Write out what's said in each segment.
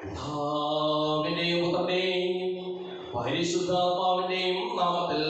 പിതാവിന്റെയും പുത്രന്റെയും പരിശുദ്ധാത്മാവിന്റെയും നാമത്തിൽ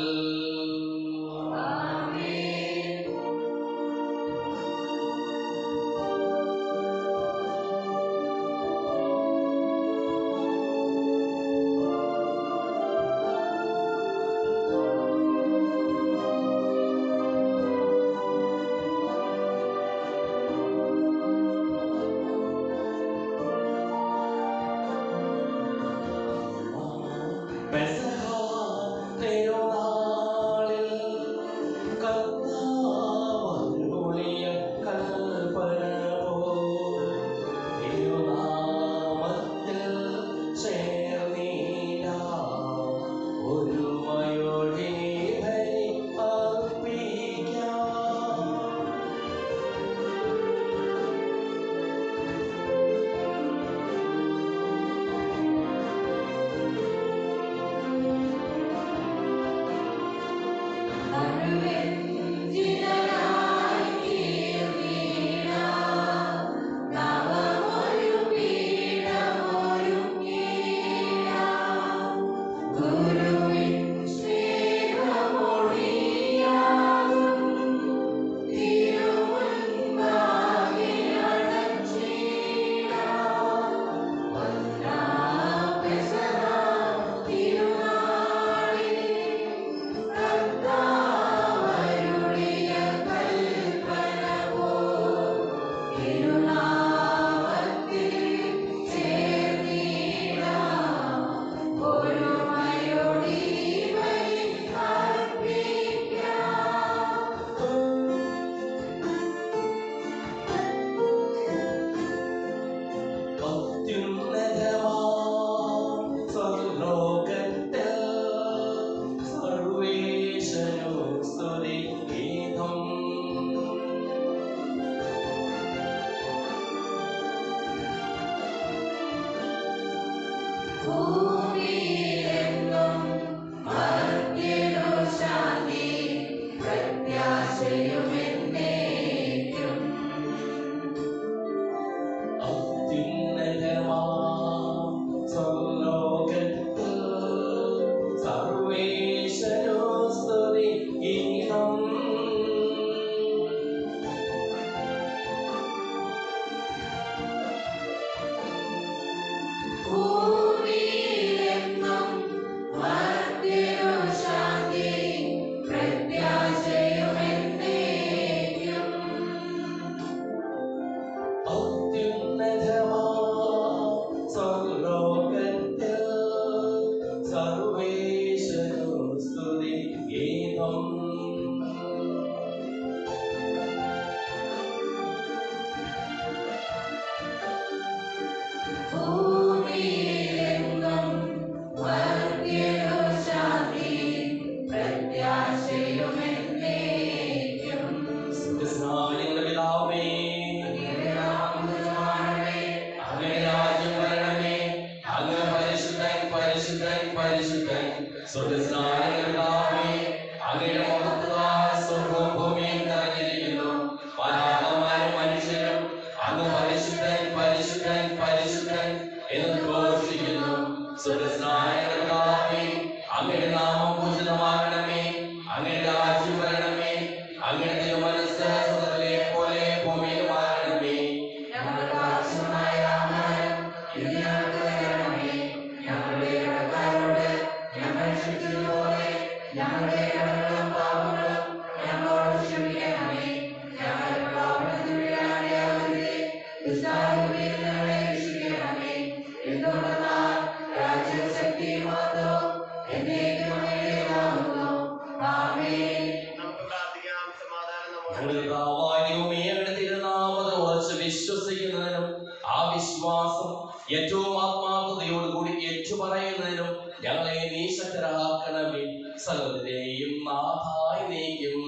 വിശ്വസിക്കുന്നതിനും ആ വിശ്വാസം ഏറ്റവും ആത്മാർത്ഥതയോടുകൂടി ഏറ്റുപറയുന്നതിനും ഞങ്ങളെ നീ ശക്തരാക്കണമേ. സകലതിനെയും നാഥായി നീക്കും.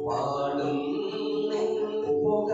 പാടും പുക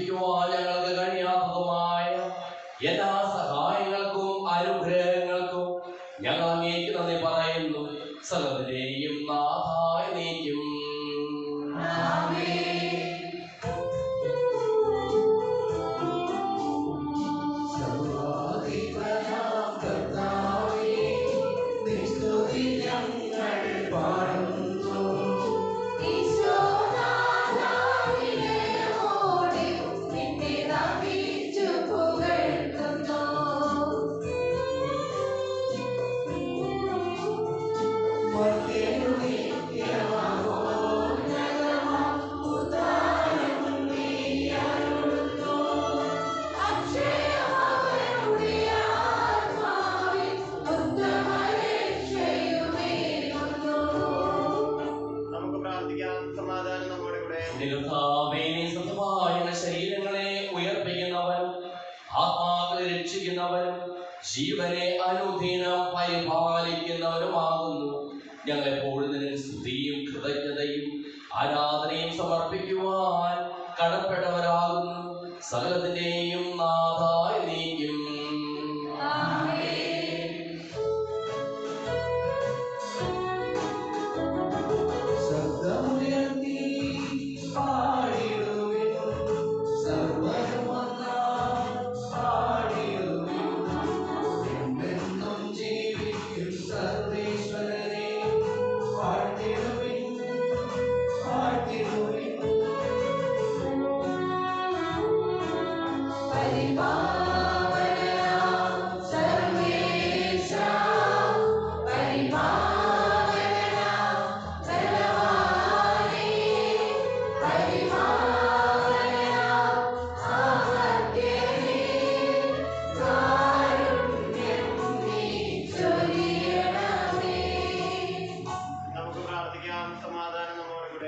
സമർപ്പിക്കുവാൻ ഞങ്ങൾക്ക് കഴിയാത്തതുമായ എല്ലാ സഹായങ്ങൾക്കും അനുഗ്രഹങ്ങൾക്കും ഞങ്ങൾ അങ്ങേക്ക് നന്ദി പറയുന്നു. സകലതിനെയും നാഥായി നീക്കും. ശരീരങ്ങളെ ഉയർപ്പിക്കുന്നവൻ, ആത്മാക്കളെ രക്ഷിക്കുന്നവൻ, ജീവനെ അനുദിനം പരിപാലിക്കുന്നവരുമാകുന്നു. ഞങ്ങളെപ്പോഴും നിനക്ക് സ്തുതിയും കൃതജ്ഞതയും ആരാധനയും സമർപ്പിക്കുവാൻ കടപ്പെട്ടവരാകുന്നു. സകലത്തിന്റെയും നാഥായി നീക്കും.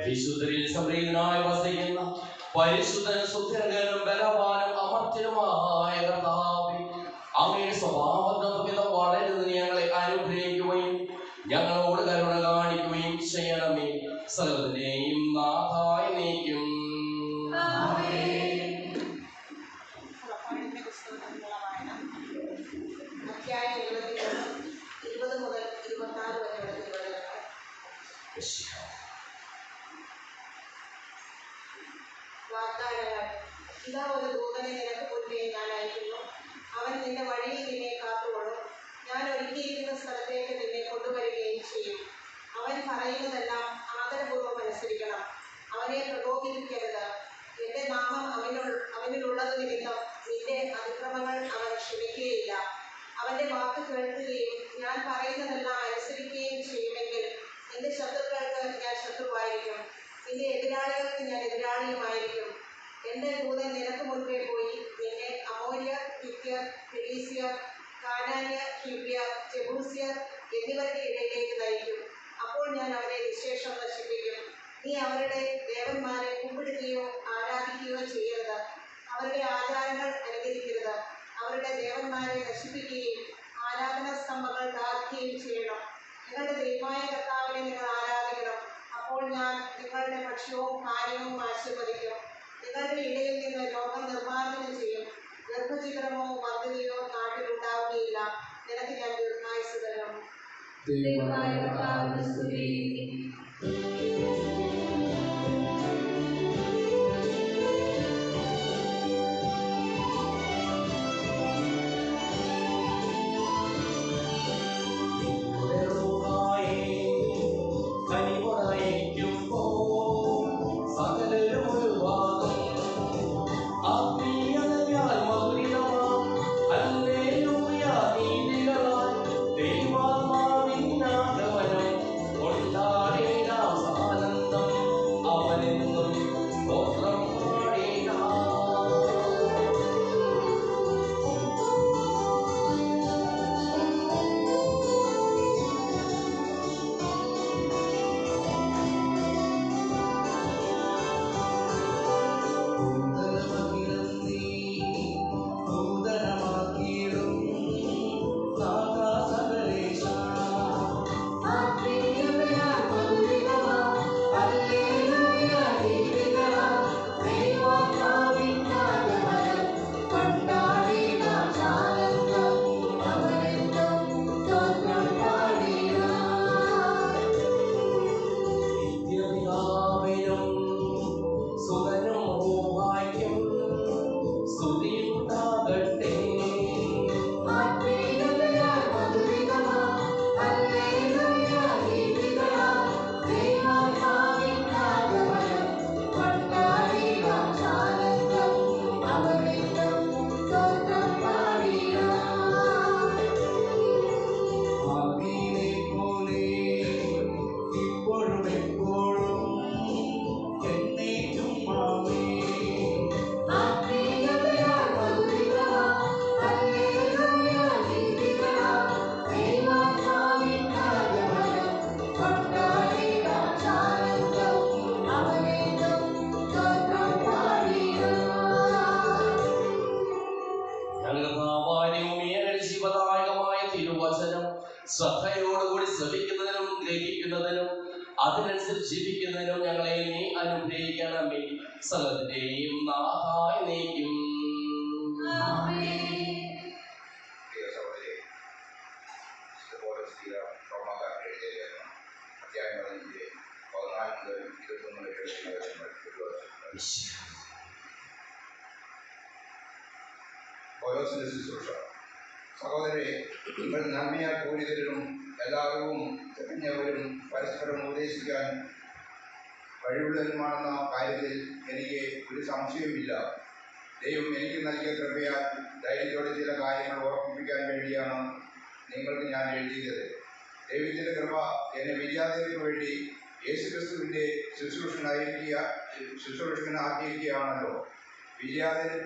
വിശുദ്ധരിൽ സംപ്രീതനായി വസിക്കുന്ന പരിശുദ്ധൻ സുധീർഘനും ബലവാനും അമർത്യനുമായ കർത്താവേ, അങ്ങയുടെ സ്വഭാവത്തിൽ വളരുന്നതിന് ഞങ്ങളെ അനുഗ്രഹിക്കുകയും ഞങ്ങളോട് കരുണ കാണിക്കുകയും ചെയ്യണമേ. സകലത്തിനെയും നാഥായി നീക്കും. ഇതാ ഒരു ദൂതനെ നിനക്ക് മുൻപേ ഞാൻ അയക്കുന്നു. അവൻ നിന്റെ വഴിയിൽ നിന്നെ കാത്തുകൊള്ളും. ഞാൻ ഒരുക്കിയിരിക്കുന്ന സ്ഥലത്തേക്ക് നിന്നെ കൊണ്ടുവരികയും ചെയ്യും. അവൻ പറയുന്നതെല്ലാം ആദരപൂർവ്വം അനുസരിക്കണം. അവനെ പ്രകോപിപ്പിക്കരുത്. എന്റെ നാമം അവനിലുള്ളത് നിമിത്തം നിന്റെ അതിക്രമങ്ങൾ അവൻ ക്ഷമിക്കുകയില്ല. അവന്റെ വാക്ക് കേൾക്കുകയും ഞാൻ പറയുന്നതെല്ലാം അനുസരിക്കുകയും ചെയ്യുമെങ്കിൽ നിന്റെ ശത്രുക്കൾക്ക് ഞാൻ ശത്രുവായിരിക്കും, നിന്റെ എതിരാളികൾക്ക് ഞാൻ എതിരാളിയുമായിരിക്കും. എന്റെ ദൂതൻ നിനക്ക് മുൻപേ പോയി നിന്നെ അമോര്യർ, ഹിത്യർ, ഫെരീസിയർ, കാനാന്യർ, ഹിവ്യർ, ജെബൂസ്യർ എന്നിവരുടെ ഇടയിലേക്ക് നയിക്കും. അപ്പോൾ ഞാൻ അവരെ നിശേഷം നശിപ്പിക്കും. നീ അവരുടെ ദേവന്മാരെ കുമ്പിടുകയോ ആരാധിക്കുകയോ ചെയ്യരുത്. അവരുടെ ആചാരങ്ങൾ അനുകരിക്കരുത്. അവരുടെ ദേവന്മാരെ നശിപ്പിക്കുകയും ആരാധനാ സ്തംഭങ്ങൾ തകർക്കുകയും ചെയ്യണം. നിങ്ങളുടെ ദൈവമായ കർത്താവിനെ നിങ്ങൾ ആരാധിക്കണം. അപ്പോൾ ഞാൻ നിങ്ങളുടെ ഭക്ഷ്യവും കാര്യവും ആശീർവദിക്കും. നിങ്ങളുടെ ഇടയിൽ നിന്ന് രോഗം നിർമ്മാർജ്ജനം ചെയ്യും. ഗർഭചിത്രമോ മർദ്ദനയോ നാട്ടിലുണ്ടാവുകയില്ല. നിനക്ക് ഞാൻ ദീർഘായുസ്സ് തരും. ശ്രദ്ധയോടുകൂടി ശ്രമിക്കുന്നതിനും ഗ്രഹിക്കുന്നതിനും അതിനനുസരിച്ച് ജീവിക്കുന്നതിനും ഞങ്ങളെ നീ അനുഗ്രഹിക്കണമേ. സകലത്തിന്റെയും നാഥായി നീക്കും. പൗലോസിന്റെ ശുശ്രൂഷ. സഹോദരരെ, നിങ്ങൾ നന്മയാൽ പൂരിതരും എല്ലാവരും തികഞ്ഞവരും പരസ്പരം ഉപദേശിക്കാൻ കഴിവുള്ളവരുമാണെന്ന കാര്യത്തിൽ എനിക്ക് ഒരു സംശയവുമില്ല. ദൈവം എനിക്ക് നൽകിയ കൃപയാൽ ധൈര്യത്തോടെ ചില കാര്യങ്ങൾ ഓർമ്മിപ്പിക്കാൻ വേണ്ടിയാണ് നിങ്ങൾക്ക് ഞാൻ എഴുതിയത്. ദൈവത്തിൻ്റെ കൃപ എന്നെ വിദ്യാർത്ഥികൾക്ക് വേണ്ടി യേശുക്രിസ്തുവിൻ്റെ ശുശ്രൂഷകനാക്കിയിരിക്കുകയാണല്ലോ.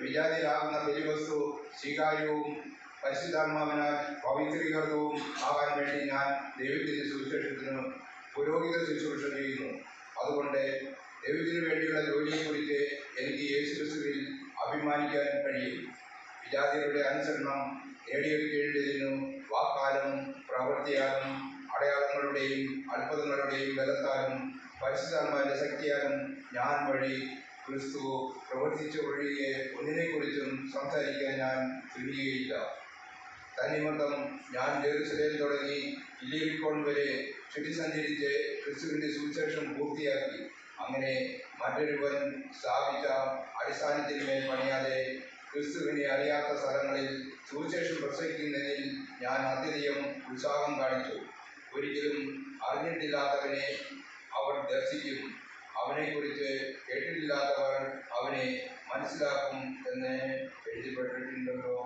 വിജാതിയിലാകുന്ന ബലിവസ്തു സ്വീകാര്യവും പരിശുദ്ധാത്മാവിനാൽ പവിത്രീകൃതവും ആകാൻ വേണ്ടി ഞാൻ ദൈവത്തിൻ്റെ സുവിശേഷത്തിന് പുരോഹിത ശുശ്രൂഷ ചെയ്യുന്നു. അതുകൊണ്ട് ദൈവത്തിന് വേണ്ടിയുള്ള ജോലിയെക്കുറിച്ച് എനിക്ക് യേശുക്രിസ്തുവിൽ അഭിമാനിക്കാൻ കഴിയും. വിജാതികളുടെ അനുസരണം നേടിയെടുക്കേണ്ടതിനും വാക്കാലും പ്രവൃത്തിയാലും അടയാളങ്ങളുടെയും അത്ഭുതങ്ങളുടെയും ബലത്താലും പരിശുദ്ധാത്മാവിൻ്റെ ശക്തിയാലും ഞാൻ വഴി ക്രിസ്തു പ്രവർത്തിച്ച ഒഴികെ ഒന്നിനെക്കുറിച്ചും സംസാരിക്കാൻ ഞാൻ തുനിയുകയില്ല. തന്നിമിത്തം ഞാൻ ജെറുസലേം തുടങ്ങി ഇല്ലിരിക്കോൺ വരെ ചുറ്റി സഞ്ചരിച്ച് ക്രിസ്തുവിൻ്റെ സുവിശേഷം പൂർത്തിയാക്കി. അങ്ങനെ മറ്റൊരുവൻ സ്ഥാപിച്ച അടിസ്ഥാനത്തിന്മേൽ പണിയാതെ ക്രിസ്തുവിനെ അറിയാത്ത സ്ഥലങ്ങളിൽ സുവിശേഷം പ്രസംഗിക്കുന്നതിൽ ഞാൻ അത്യധികം ഉത്സാഹം കാണിച്ചു. ഒരിക്കലും അറിഞ്ഞിട്ടില്ലാത്തവനെ അവർ ദർശിക്കും, അവനെക്കുറിച്ച് കേട്ടിട്ടില്ലാത്തവർ അവനെ മനസ്സിലാക്കും എന്ന് എഴുതപ്പെട്ടിട്ടുണ്ടല്ലോ.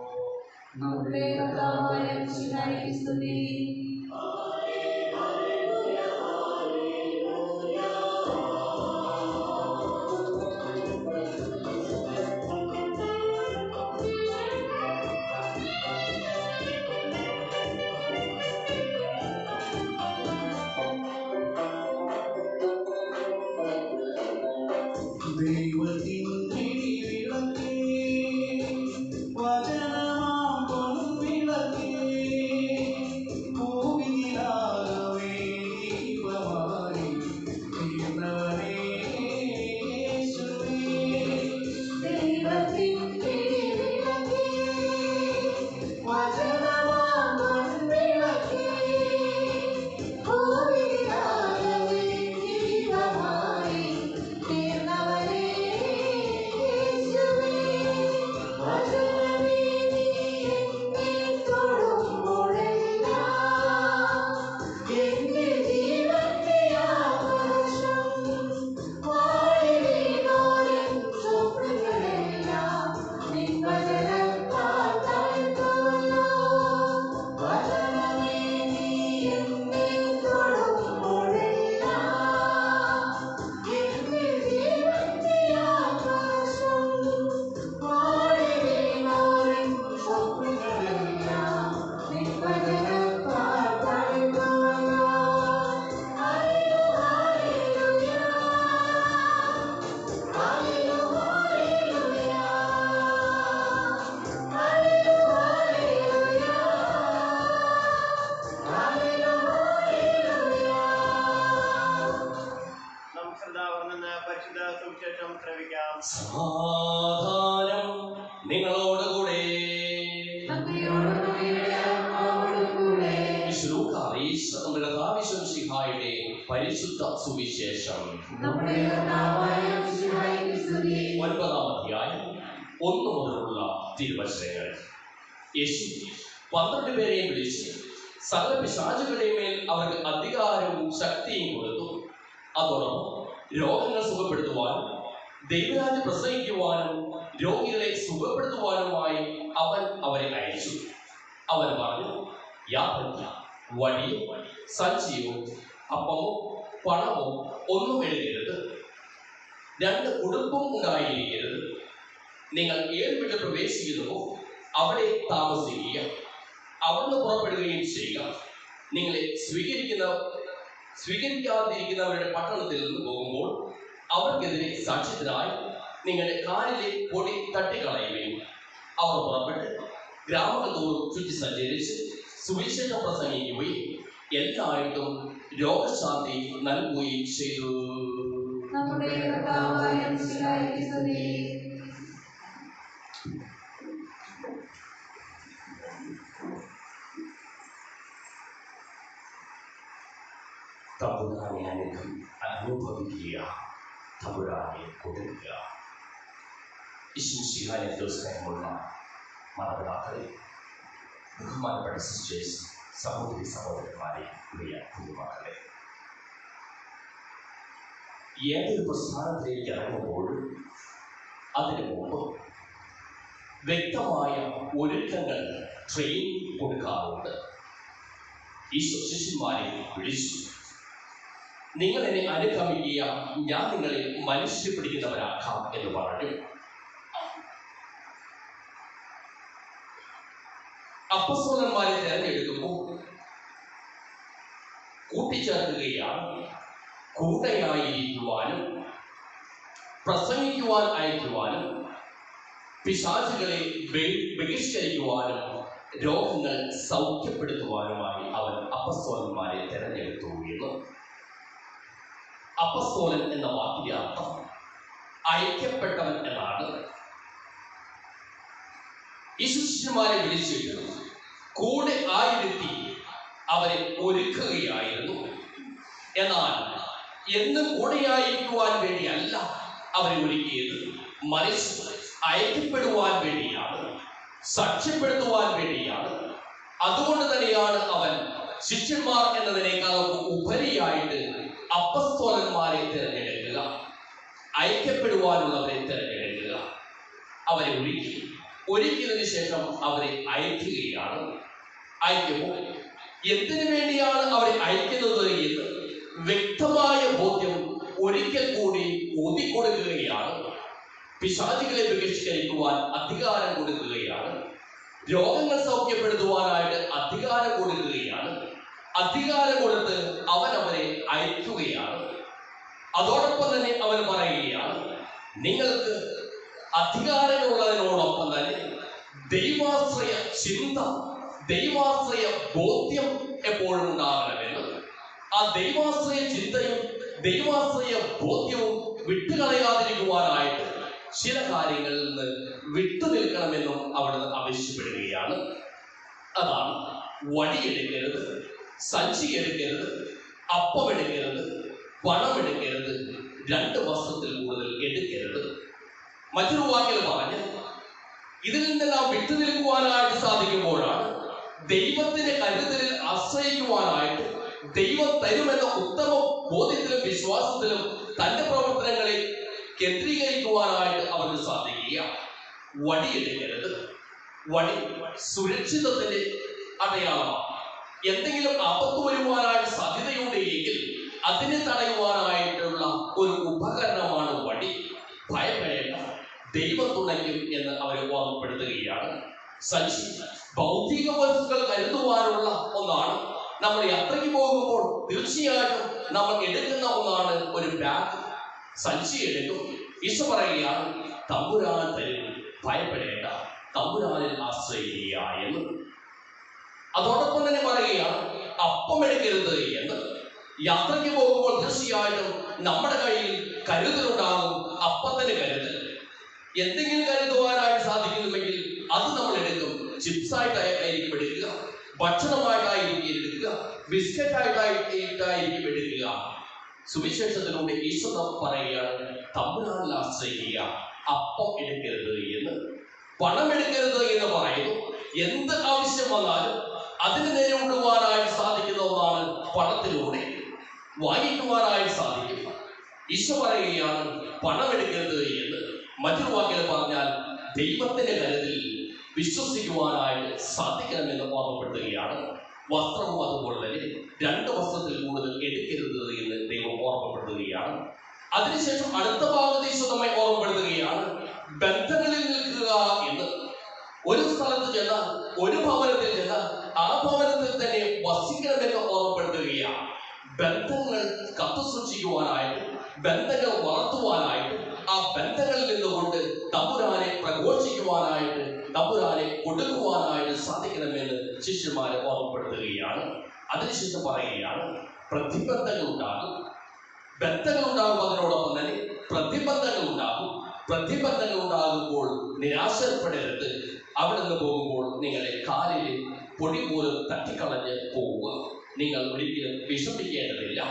സമാധാനം നിങ്ങളോടുകൂടെ. പരിശുദ്ധ സുവിശേഷം 9-ാം അധ്യായം 1 മുതലുള്ള തിരുവചനങ്ങൾ. യേശു 12 പേരെയും വിളിച്ച് സകല പിശാചുകളുടെയും മേൽ അവർക്ക് അധികാരവും ശക്തിയും കൊടുത്തു. അതോടൊപ്പം രോഗങ്ങൾ സുഖപ്പെടുത്തുവാനും ദൈവരാജ്യം പ്രസംഗിക്കുവാനും രോഗികളെ സുഖപ്പെടുത്തുവാനുമായി അവൻ അവരെ അയച്ചു. അവൻ പറഞ്ഞു, യാതൊരു വടിയോ സഞ്ചിയോ അപ്പമോ പണമോ ഒന്നും എഴുതരുത്, 2 ഉടുപ്പും ഉണ്ടായിരിക്കരുത്. നിങ്ങൾ ഏത് വീട്ടിൽ പ്രവേശിക്കുന്നുവോ അവിടെ താമസിക്കുക, അവിടുന്ന് പുറപ്പെടുകയും ചെയ്യുക. നിങ്ങളെ സ്വീകരിക്കാതിരിക്കുന്നവരുടെ പട്ടണത്തിൽ നിന്ന് പോകുമ്പോൾ അവർക്കെതിരെ സാക്ഷ്യത്തിനായി നിങ്ങളുടെ കാലിലെ പൊടി തട്ടിക്കളയുകയും. അവർ പുറപ്പെട്ട് ഗ്രാമങ്ങൾ തോറും ചുറ്റി സഞ്ചരിച്ച് സുവിശേഷം പ്രസംഗിക്കുകയും എല്ലായിടത്തും രോഗശാന്തി നൽകുകയും ചെയ്തു. നമ്മുടെ കർത്താവായ മിശിഹായ്ക്ക് സ്തുതി. തമ്പുരാനെ അനുഭവിക്കുക, തമ്പുരാനെ കൊടുക്കുക. മിശിഹായെ സ്നേഹമുള്ള മാതാപിതാക്കളെ, ബഹുമാനപ്പെട്ട സിസ്റ്റേഴ്സ്, സഹോദരി സഹോദരന്മാരെ, പ്രിയ കുഞ്ഞുമക്കളെ, ഏതൊരു പ്രസ്ഥാനത്തിലേക്ക് ഇറങ്ങുമ്പോൾ അതിനു മുമ്പ് വ്യക്തമായ ഒരുക്കങ്ങൾ ട്രെയിനിങ് കൊടുക്കാറുണ്ട്. ഈ ശിഷ്യന്മാരെ വിളിച്ചു, നിങ്ങൾ എന്നെ അനുഗമിക്കുക, ഞാൻ നിങ്ങളെ മനുഷ്യപ്പിടിക്കുന്നവരാക്കാം എന്ന് പറഞ്ഞു. അപ്പസ്തോലന്മാരെ തെരഞ്ഞെടുക്കുമ്പോൾ കൂട്ടിച്ചേർക്കുകയാണ്. കൂടെയായിരിക്കുവാനും പ്രസംഗിക്കുവാൻ അയക്കുവാനും പിശാചുകളെ ബഹിഷ്കരിക്കുവാനും രോഗങ്ങൾ സൗഖ്യപ്പെടുത്തുവാനുമായി അവൻ അപ്പസ്തോലന്മാരെ തെരഞ്ഞെടുത്തു എന്ന്. അപ്പസ്തോലൻ എന്ന വാക്കിന്റെ അർത്ഥം അയക്കപ്പെട്ടവൻ എന്നാണ്. ഈ ശിഷ്യന്മാരെ വിളിച്ചിട്ട് കൂടെ ആയിരുത്തി അവരെ ഒരുക്കുകയായിരുന്നു. എന്നാൽ എന്നും കൂടെയായിരിക്കുവാൻ വേണ്ടിയല്ല അവരെ ഒരുക്കിയത്, മറിച്ച് അയക്കപ്പെടുവാൻ വേണ്ടിയാണ്, സാക്ഷ്യപ്പെടുത്തുവാൻ വേണ്ടിയാണ്. അതുകൊണ്ട് തന്നെയാണ് അവൻ ശിഷ്യന്മാർ എന്നതിനേക്കാൾ ഉപരിയായിട്ട് അപ്പസ്തോലന്മാരെ തിരഞ്ഞെടുക്കുക, അയക്കപ്പെടുവാനുള്ളവരെ തിരഞ്ഞെടുക്കുക. അവരെ ഒരുക്കിയതിനു ശേഷം അവരെ അയക്കുകയാണ്. അയക്കുമ്പോൾ എന്തിനു വേണ്ടിയാണ് അവരെ അയക്കുന്നത് എന്ന് വ്യക്തമായ ബോധ്യം ഒരിക്കൽ കൂടി ഊതിക്കൊടുക്കുകയാണ്. പിശാചുകളെ ബഹിഷ്കരിക്കുവാൻ അധികാരം കൊടുക്കുകയാണ്. രോഗങ്ങൾ സൗഖ്യപ്പെടുത്തുവാനായിട്ട് അധികാരം കൊടുക്കുകയാണ്. അധികാരം കൊടുത്ത് അവൻ അവരെ അയക്കുകയാണ്. അതോടൊപ്പം തന്നെ അവൻ പറയുകയാണ്, നിങ്ങൾക്ക് അധികാരമുള്ളതിനോടൊപ്പം തന്നെ ദൈവാശ്രയ ചിന്ത, ദൈവാശ്രയ ബോധ്യം എപ്പോഴും ഉണ്ടാകണമെന്ന്. ആ ദൈവാശ്രയ ചിന്തയും ദൈവാശ്രയ ബോധ്യവും വിട്ടുകളയാതിരിക്കുവാനായിട്ട് ചില കാര്യങ്ങളിൽ നിന്ന് വിട്ടു നിൽക്കണമെന്നും അവിടുന്ന് ആവശ്യപ്പെടുകയാണ്. അതാണ് വടിയെടുക്കരുത്, സഞ്ചി എടുക്കരുത്, അപ്പം എടുക്കരുത്, പണം എടുക്കരുത്, 2 വർഷത്തിൽ കൂടുതൽ എടുക്കരുത്. മറ്റൊരു വാക്കിൽ പറഞ്ഞ് ഇതിൽ നിന്നെല്ലാം വിട്ടു നിൽക്കുവാനായിട്ട് സാധിക്കുമ്പോഴാണ് ദൈവത്തിന്റെ കരുതലിൽ ആശ്രയിക്കുവാനായിട്ട് ദൈവം തരുമെന്ന ഉത്തമ ബോധ്യത്തിലും വിശ്വാസത്തിലും തന്റെ പ്രവർത്തനങ്ങളെ കേന്ദ്രീകരിക്കുവാനായിട്ട് അവർക്ക് സാധിക്കുക. വടിയെടുക്കരുത്. വടി സുരക്ഷിതത്തിന്റെ അടയാളമാണ്. എന്തെങ്കിലും ആപത്ത് വരുവാനായിട്ട് സാധ്യതയുണ്ട് എങ്കിൽ അതിനെ തടയുവാനായിട്ടുള്ള ഒരു ഉപകരണമാണ് വടി. ഭയപ്പെടേണ്ട, ദൈവം തുണയ്ക്കും എന്ന് അവരെ ഓർമ്മപ്പെടുത്തുകയാണ്. സഞ്ചി ഭൗതിക വസ്തുക്കൾ കരുതുവാനുള്ള ഒന്നാണ്. നമ്മൾ യാത്രയ്ക്ക് പോകുമ്പോൾ തീർച്ചയായിട്ടും നമ്മൾ എടുക്കുന്ന ഒന്നാണ് ഒരു ബാഗ്, സഞ്ചി എടുക്കും. ഈശോ പറയുകയാണ്, തമ്പുരാൻ തരും, ഭയപ്പെടേണ്ട, തമ്പുരാനിൽ ആശ്രയിക്കുക എന്ന്. അതോടൊപ്പം തന്നെ പറയുകയാണ്, അപ്പം എടുക്കരുത് എന്ന്. യാത്രയ്ക്ക് പോകുമ്പോൾ തീർച്ചയായിട്ടും നമ്മുടെ കയ്യിൽ കരുതലുണ്ടാകും. അപ്പത്തിന് കരുതൽ, എന്തെങ്കിലും കരുതുവാനായിട്ട് സാധിക്കുന്നുവെങ്കിൽ അത് നമ്മൾ എടുക്കും. ചിപ്സായിട്ടായിരിക്കും എടുക്കുക, ഭക്ഷണമായിട്ടായിരിക്കും എടുക്കുക, ബിസ്ക്കറ്റായിട്ടായിരിക്കും എടുക്കുക. സുവിശേഷത്തിലൂടെ ഈശോ പറയുകയാണ്, തമ്പുരാനിൽ ആശ്രയിക്കുക, അപ്പം എടുക്കരുത് എന്ന്. പണം എടുക്കരുത് എന്ന് പറയുന്നു. എന്ത് ആവശ്യം വന്നാലും അതിന് നേരെ കൊണ്ടുപോകാനായിട്ട് സാധിക്കുന്ന ഒന്നാണ് പണത്തിലൂടെ വാങ്ങിക്കുവാനായിട്ട് സാധിക്കും. ഈശോ പറയുകയാണ്, പണം എടുക്കരുത് എന്ന്. മറ്റൊരു വാക്കിൽ പറഞ്ഞാൽ ദൈവത്തിന്റെ കരുതലിൽ വിശ്വസിക്കുവാനായിട്ട് സാധിക്കണമെന്ന് ഓർമ്മപ്പെടുത്തുകയാണ്. വസ്ത്രവും അതുപോലെ തന്നെ 2 വർഷത്തിൽ കൂടുതൽ എടുക്കരുത് എന്ന് ദൈവം ഓർമ്മപ്പെടുത്തുകയാണ്. അതിനുശേഷം അടുത്ത ഭാഗത്ത് ഈശോ നമ്മെ ഓർമ്മപ്പെടുത്തുകയാണ്, ബന്ധങ്ങളിൽ നിൽക്കുക എന്ന്. ഒരു സ്ഥലത്ത് ചെന്നാൽ, ഒരു ഭവനത്തിൽ ചെന്നാൽ ആ ഭവനത്തിൽ തന്നെ വസിക്കണമെന്ന് ഓർമ്മപ്പെടുത്തുകയാണ്. ബന്ധങ്ങൾ കാത്തുസൂക്ഷിക്കുവാനായിട്ട്, ബന്ധങ്ങൾ വളർത്തുവാനായിട്ട്, ആ ആ ബന്ധങ്ങളിൽ നിന്നുകൊണ്ട് തമ്പുരാനെ പ്രഘോഷിക്കുവാനായിട്ട്, തമ്പുരാനെ കൊടുക്കുവാനായിട്ട് സാധിക്കണമെന്ന് ശിഷ്യന്മാരെ ഓർമ്മപ്പെടുത്തുകയാണ്. അതിനുശേഷം പറയുകയാണ്, പ്രതിബന്ധങ്ങൾ ഉണ്ടാകും, ബന്ധങ്ങൾ ഉണ്ടാകും, അതിനോടൊപ്പം തന്നെ പ്രതിബന്ധങ്ങൾ ഉണ്ടാകും. പ്രതിബന്ധങ്ങൾ ഉണ്ടാകുമ്പോൾ നിരാശപ്പെടരുത്. അവിടെ നിന്ന് പോകുമ്പോൾ നിങ്ങളുടെ കാലിൽ പൊടി പോലും തട്ടിക്കളഞ്ഞ് പോവുക. നിങ്ങൾ ഒരിക്കലും വിഷമിക്കേണ്ടതില്ല.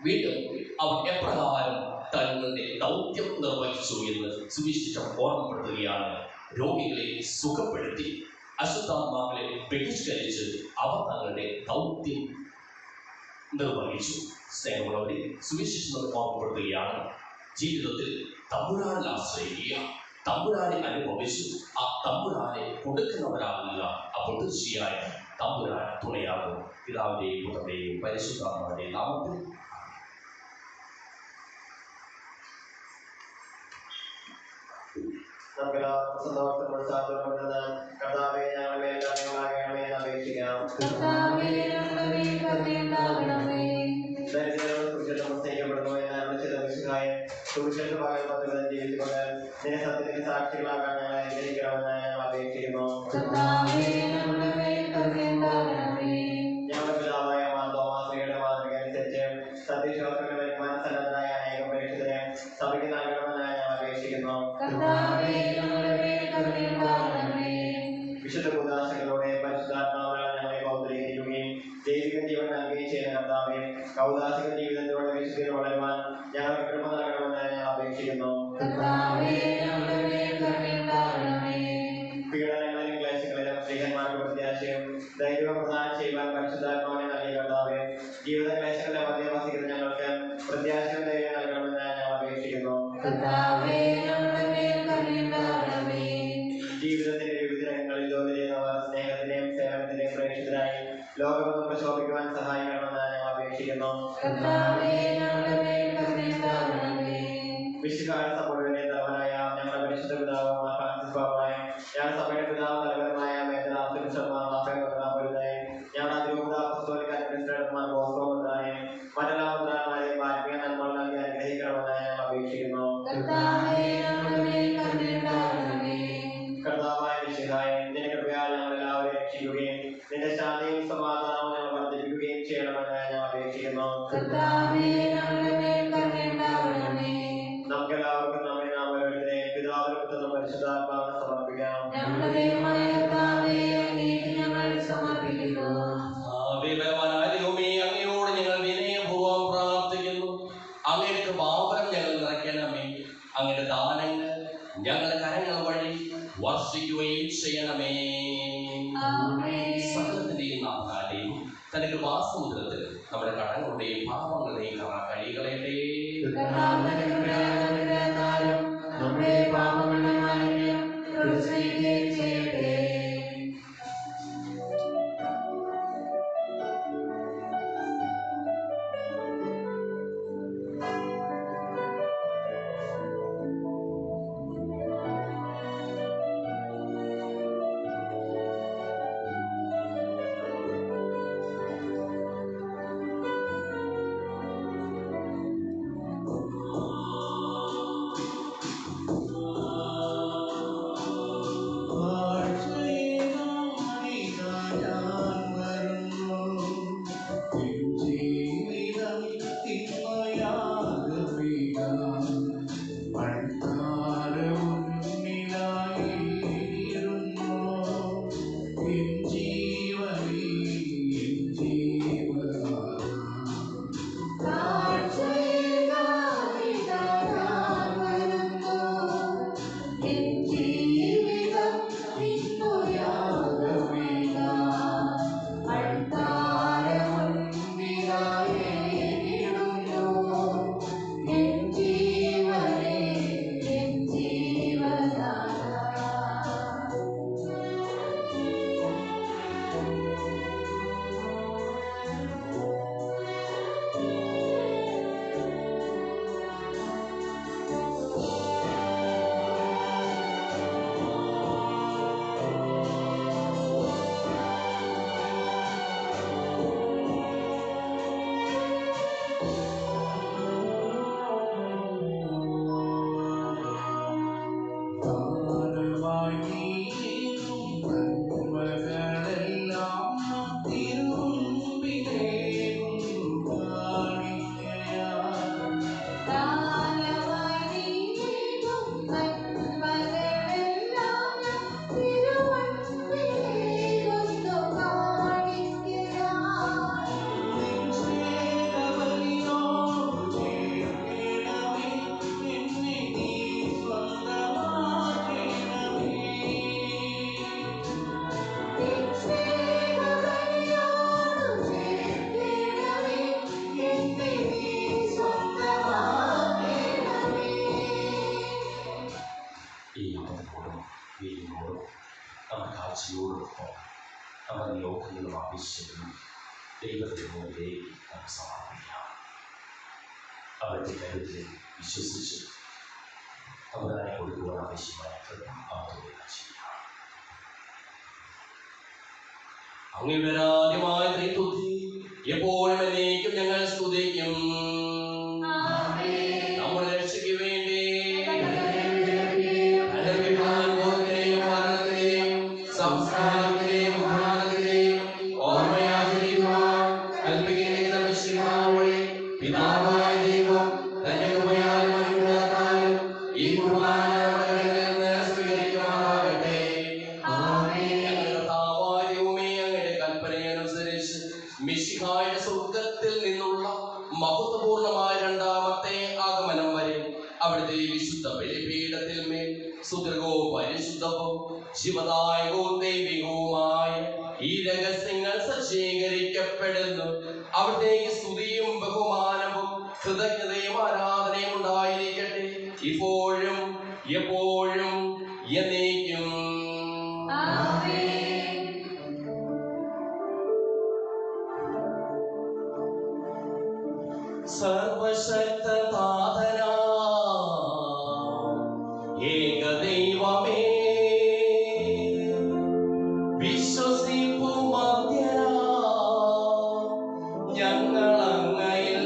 വീണ്ടും അവർ എപ്രകാരം തങ്ങളുടെ ദൗത്യം നിർവഹിച്ചു എന്ന് സുവിശേഷം ഓർമ്മപ്പെടുത്തുകയാണ്. രോഗികളെ സുഖപ്പെടുത്തി, അശുദ്ധാത്മാക്കളെ ബഹിഷ്കരിച്ച് അവർ തങ്ങളുടെ ദൗത്യം നിർവഹിച്ചു. സ്നേഹമുള്ളവരെ, സുവിശേഷം നമുക്ക് ഓർമ്മപ്പെടുത്തുകയാണ്, ജീവിതത്തിൽ തമ്പുരാനിൽ ആശ്രയിക്കുക, തമ്പുരാനെ അനുഭവിച്ചു ആ തമ്പുരാനെ കൊടുക്കുന്നവരാകുക. അപ്പോൾ തീർച്ചയായും തമ്പുരാൻ തുണയാകും. പിതാവിന്റെയും പുത്രന്റെയും പരിശുദ്ധാത്മാവിന്റെയും നാമത്തിൽ. കർത്താവേ, ഞങ്ങളുടെ മേൽ കരുണയുണ്ടാകണമേ എന്ന് അപേക്ഷിക്കാം. ദരിദ്രരോട് സുവിശേഷം പ്രസംഗിക്കപ്പെടുന്നു എന്നാണ് ചില വിശുദ്ധായ സുവിശേഷ പകൽ 10 ദിവസം ജീവിച്ചുകൊണ്ട് നിന്റെ സത്യത്തിന് സാക്ഷികളാകാൻ ഞങ്ങളെ അനുഗ്രഹിക്കണമെന്ന് ഞങ്ങൾ അപേക്ഷിക്കുന്നു. ഞങ്ങളുടെ പിതാവായ മാർത്തോമാശ്രീയുടെ മാതൃക അനുസരിച്ച് സത്യവിശ്വാസങ്ങൾ വരുവാൻ സന്നദ്ധരായ അനേകം പ്രേക്ഷിതരെ സഭയ്ക്ക് നൽകണമെന്ന് ഞങ്ങൾ അപേക്ഷിക്കുന്നു. വിശുദ്ധ കൂദാശകളിലൂടെ പരിശുദ്ധാത്മാവിനാൽ ഞങ്ങളെ പൗത്രീകരിക്കുകയും ദൈവിക ജീവൻ നൽകുകയും ചെയ്യുന്ന കർത്താവേ, കൗദാശിക ജീവിതത്തിലൂടെ വിശുദ്ധിയിൽ വളരുവാൻ ഞങ്ങൾക്ക് കൃപ നൽകണമെന്ന് ഞങ്ങൾ അപേക്ഷിക്കുന്നു. പീഡനങ്ങളിലും ക്ലേശങ്ങളിലും സ്ത്രീഹന്മാർക്ക് പ്രത്യാശയും ധൈര്യവും പ്രദാനം ചെയ്യുവാൻ പരിശുദ്ധാത്മാവിനെ നൽകിയ കർത്താവേ, ജീവിത ക്ലേശങ്ങളുടെ മധ്യ വസിക്കുന്ന ഞങ്ങൾക്ക് പ്രത്യാശയും ധൈര്യം നൽകണമെന്ന് ഞങ്ങൾ അപേക്ഷിക്കുന്നു. ജീവിതത്തിന്റെ വിവിധ രംഗങ്ങളിൽ ജോലി ചെയ്യുന്നവർ സ്നേഹത്തിന്റെയും സേവനത്തിന്റെയും പ്രേക്ഷിതരായി ലോകമെന്ന് പ്രശോഭിക്കുവാൻ സഹായിക്കണമെന്ന് ഞങ്ങൾ അപേക്ഷിക്കുന്നു. വിശുദ്ധായ സഭയുടെ തലവനായ ഞങ്ങളുടെ പരിശുദ്ധ പിതാവ് മാർ ഫ്രാൻസിസ് ബാബായും ഞങ്ങളുടെ സഭയുടെ പിതാവ് തലവനുമായ മേജർ ആസിഫ് ശർമ്മ മാഫേയും ഞങ്ങളുടെ അതിരൂപത അപ്പസ്തോലിക അഡ്മിനിസ്ട്രേറ്റർമാർ ബോസ്കോ മുദ്രാനെയും മറ്റെല്ലാ മുദ്രാന്മാരെയും ആത്മീയ നന്മകൾ നൽകി അനുഗ്രഹിക്കണമെന്ന് ഞങ്ങൾ അപേക്ഷിക്കുന്നു. കർത്താവായ മിശിഹായേ, നിന്റെ കൃപയാൽ ഞങ്ങൾ എല്ലാവരെയും രക്ഷിക്കുകയും നിന്റെ ശാന്തിയും സമാധാനവും ഞങ്ങൾ വർദ്ധിപ്പിക്കുകയും ചെയ്യണമെന്ന് ഞങ്ങൾ അപേക്ഷിക്കുന്നു. നമുക്കെല്ലാവർക്കും നമ്മെ നാം ഓരോരുത്തരെയും പിതാവിനും പുത്രനും പരിശുദ്ധാത്മാവിനും സമർപ്പിക്കാം. അങ്ങയോട് ഞങ്ങൾ വിനയപൂർവ്വം പ്രാർത്ഥിക്കുന്നു. അങ്ങയുടെ കൃപാവരം ഞങ്ങൾ നിറയ്ക്കണമേ. അങ്ങയുടെ ദാനങ്ങൾ ഞങ്ങളുടെ കരങ്ങൾ വഴി വർഷിക്കുകയും ചെയ്യണമേ. സകലത്തിന്റെയും നാഥാലയും തന്റെ കൃപാസമുദ്രത്തിൽ നമ്മുടെ കടങ്ങളുടെയും പാപങ്ങളുടെയും കഴികളയട്ടെ. നമ്മുടെ കാഴ്ചയോടൊപ്പം നമ്മുടെ ലോകങ്ങളും ആവശ്യങ്ങളും ദൈവത്തിന് മുന്നിലേക്ക് നമുക്ക് സമർപ്പിക്കാം. അവരുടെ കരുത്തിൽ വിശ്വസിച്ച് അവരെ കൊടുക്കുവാൻ ആവശ്യമായ അവരുടെ ചെയ്യാം. അങ്ങയുടെ രാജ്യമായ ത്രിത്വത്തെ എപ്പോഴും എന്നേക്കും ഞങ്ങൾ സ്തുതിക്കും. നമ്മുടെ രക്ഷയ്ക്ക് വേണ്ടി സംസ്കാരത്തിലെയും ബഹുമാനത്തിലെയും ഓർമ്മയാചരിക്കുവാൻ കൽപ്പിക്കുന്ന വിശുദ്ധാവഴി പിതാവായ ദൈവം തന്റെ കൃപയാലും അനുഗ്രഹത്താലും ഈ കുർബാന നമ്മുടെ നിന്ന് സ്വീകരിക്കുമാറാകട്ടെ. കർത്താവായ ദൈവമേ, അങ്ങയുടെ കൽപ്പനയനുസരിച്ച് മിശിഹായുടെ സ്വർഗ്ഗത്തിൽ നിന്നുള്ള മഹത്വപൂർണമായ രണ്ടാമത്തെ ആഗമനം വരെ അവിടുത്തെ വിശുദ്ധ ബലിപീഠത്തിൽ മേൽ സുദൃഢവും പരിശുദ്ധവും ശിവദായകവും ദൈവികവുമായ ഈ രഹസ്യങ്ങൾ സജ്ജീകരിക്കപ്പെടുന്നു. അവിടത്തേക്ക് സ്തുതിയും ബഹുമാനവും കൃതജ്ഞതയും ആരാധനയും ഉണ്ടായിരിക്കട്ടെ, ഇപ്പോഴും എപ്പോഴും എന്നേക്കും. സർവശക്തനാഥനാ ഏകദൈവമേ, വിശ്വസിപ്പുമധ്യനാ ഞങ്ങളങ്ങയിൽ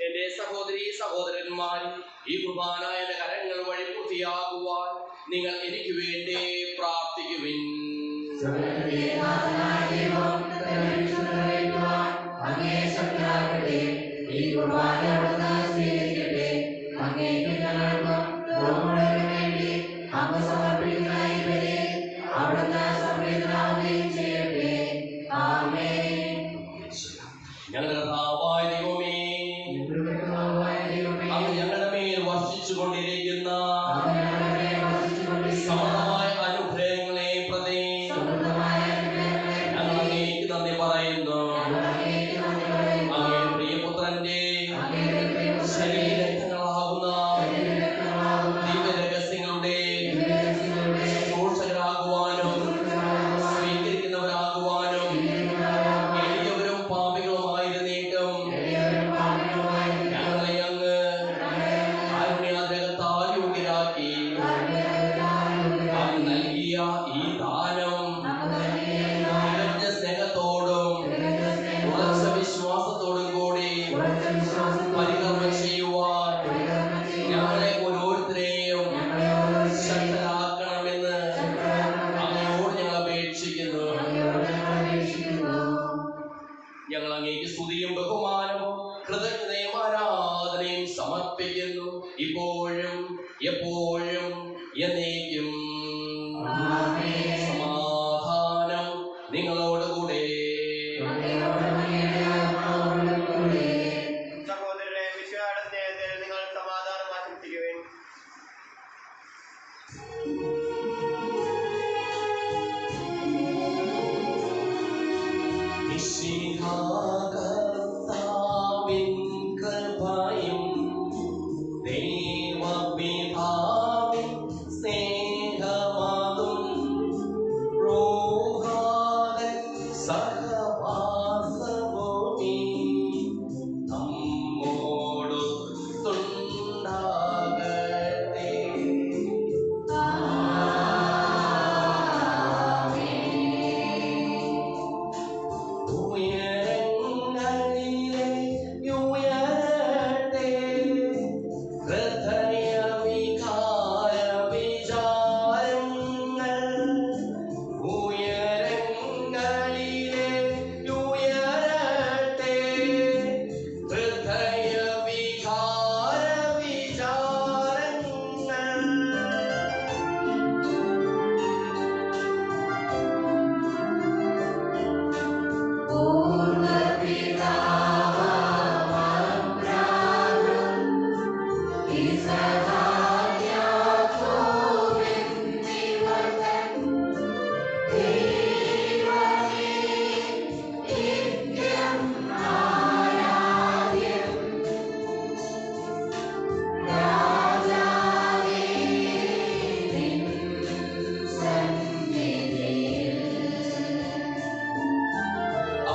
എന്റെ സഹോദരീ സഹോദരന്മാരെ, ഈ കുർബാന എന്റെ കരങ്ങൾ വഴി പൂർത്തിയാകുവാൻ നിങ്ങൾ എനിക്ക് വേണ്ടി പ്രാർത്ഥിക്കുവിൻ. ഞങ്ങളുടെ കർത്താവായ ദൈവമേ, അങ്ങ് ഞങ്ങളുടെ മേൽ വർഷിച്ചുകൊണ്ടിരിക്കുന്ന സമൃദ്ധമായ അനുഗ്രഹങ്ങളെ പ്രതി ഞങ്ങൾ അങ്ങേക്ക് നന്ദി പറയുന്നു. അങ്ങയുടെ പ്രിയപുത്രന്റെ ശരീരങ്ങളാകുന്ന ദിവ്യരഹസ്യങ്ങളുടെ ശുശ്രൂഷകരാകുവാനും സ്വീകരിക്കുന്നവരാകുവാനും എളിയവരും പാപികളുമായിരുന്നേക്കും ഞങ്ങളെ അങ്ങ് കാരുണ്യാദ്രകത്താൽ യോഗ്യരാക്കി. അങ്ങ് നൽകിയ ഈ ദാനം തികഞ്ഞ സ്നേഹത്തോടും ഉറച്ച വിശ്വാസത്തോടും കൂടി പരികർമ്മം ചെയ്യുവാൻ ഞങ്ങളെ ഓരോരുത്തരെയും ശക്തരാക്കണമെന്ന് അങ്ങയോട് ഞങ്ങൾ അപേക്ഷിക്കുന്നു. ഞങ്ങൾ അങ്ങേക്ക് സ്തുതിയും ബഹുമാനവും കൃതജ്ഞതയും ആരാധനയും സമർപ്പിക്കുന്നു, ഇപ്പോഴും എപ്പോഴും എന്നേക്കും. സമാധാനം നിങ്ങളോടുകൂടെ. സഹോദരരെ, വിശ്വാസ സ്നേഹത്തിൽ നിങ്ങൾ സമാധാനം ആശംസിക്കുവിൻ. മിശിഹാകർത്താവിൻ കൃപയും ദൈവപിതാവിൻ സ്നേഹമതും റൂഹാദൻ സഹവാസവുമീ നമ്മോടൊത്തുണ്ടാകട്ടെ. ഉയരങ്ങളിലെ ഉയരട്ടെ ഹൃദയവികാര വിചാരങ്ങൾ. ഉയരങ്ങളിലെ ഉയരട്ടെ ഹൃദയവികാര വിചാരങ്ങൾ.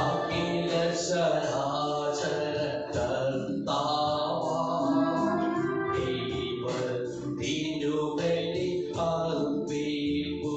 അഖില ചരാചര കർത്താവാം ദൈവത്തിനു ബലി അർപ്പിപ്പൂ.